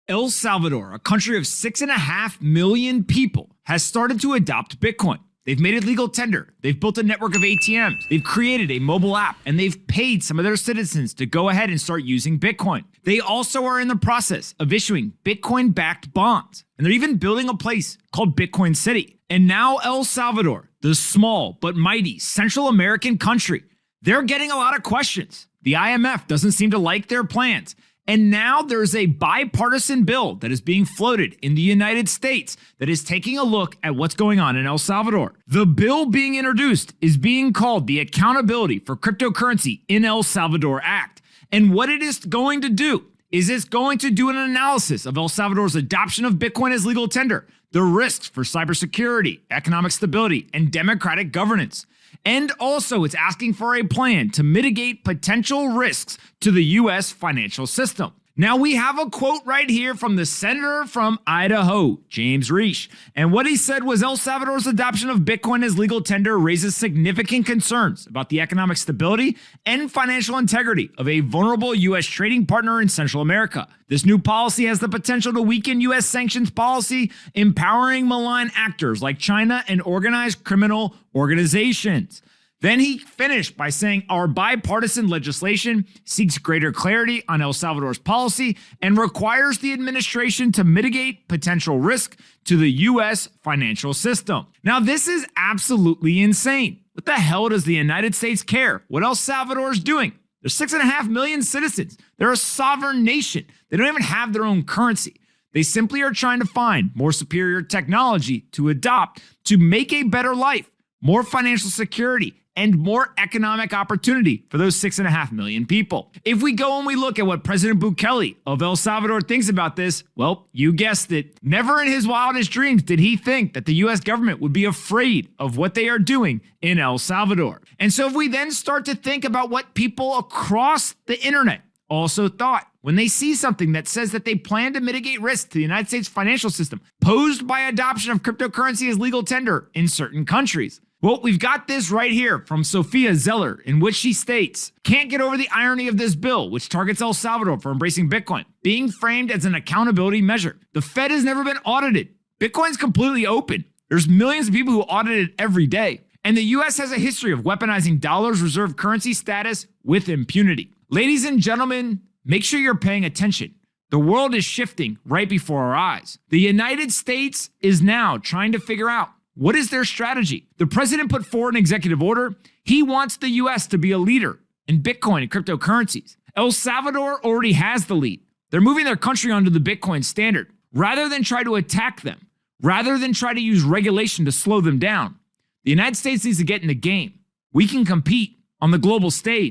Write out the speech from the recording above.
El Salvador, a country of 6.5 million people, has started to adopt Bitcoin. They've made it legal tender, they've built a network of ATMs, they've created a mobile app, and they've paid some of their citizens to go ahead and start using Bitcoin. They also are in the process of issuing Bitcoin-backed bonds, and they're even building a place called Bitcoin City. And now El Salvador, the small but mighty Central American country, they're getting a lot of questions. The IMF doesn't seem to like their plans. And now there's a bipartisan bill that is being floated in the United States that is taking a look at what's going on in El Salvador. The bill being introduced is being called the Accountability for Cryptocurrency in El Salvador Act. And what it is going to do is it's going to do an analysis of El Salvador's adoption of Bitcoin as legal tender, the risks for cybersecurity, economic stability, and democratic governance. And also, it's asking for a plan to mitigate potential risks to the U.S. financial system. Now, we have a quote right here from the senator from Idaho, James Risch. And what he said was El Salvador's adoption of Bitcoin as legal tender raises significant concerns about the economic stability and financial integrity of a vulnerable U.S. trading partner in Central America. This new policy has the potential to weaken U.S. sanctions policy, empowering malign actors like China and organized criminal organizations. Then he finished by saying our bipartisan legislation seeks greater clarity on El Salvador's policy and requires the administration to mitigate potential risk to the U.S. financial system. Now, this is absolutely insane. What the hell does the United States care what El Salvador is doing? There's 6.5 million citizens. They're a sovereign nation. They don't even have their own currency. They simply are trying to find more superior technology to adopt to make a better life, more financial security, and more economic opportunity for those 6.5 million people. If we go and we look at what President Bukele of El Salvador thinks about this, well, you guessed it. Never in his wildest dreams did he think that the US government would be afraid of what they are doing in El Salvador. And so if we then start to think about what people across the internet also thought when they see something that says that they plan to mitigate risk to the United States financial system posed by adoption of cryptocurrency as legal tender in certain countries. Well, we've got this right here from Sophia Zeller, in which she states, can't get over the irony of this bill, which targets El Salvador for embracing Bitcoin, being framed as an accountability measure. The Fed has never been audited. Bitcoin's completely open. There's millions of people who audit it every day. And the US has a history of weaponizing dollars reserve currency status with impunity. Ladies and gentlemen, make sure you're paying attention. The world is shifting right before our eyes. The United States is now trying to figure out what is their strategy? The president put forward an executive order. He wants the U.S. to be a leader in Bitcoin and cryptocurrencies. El Salvador already has the lead. They're moving their country onto the Bitcoin standard. Rather than try to attack them, rather than try to use regulation to slow them down, the United States needs to get in the game. We can compete on the global stage.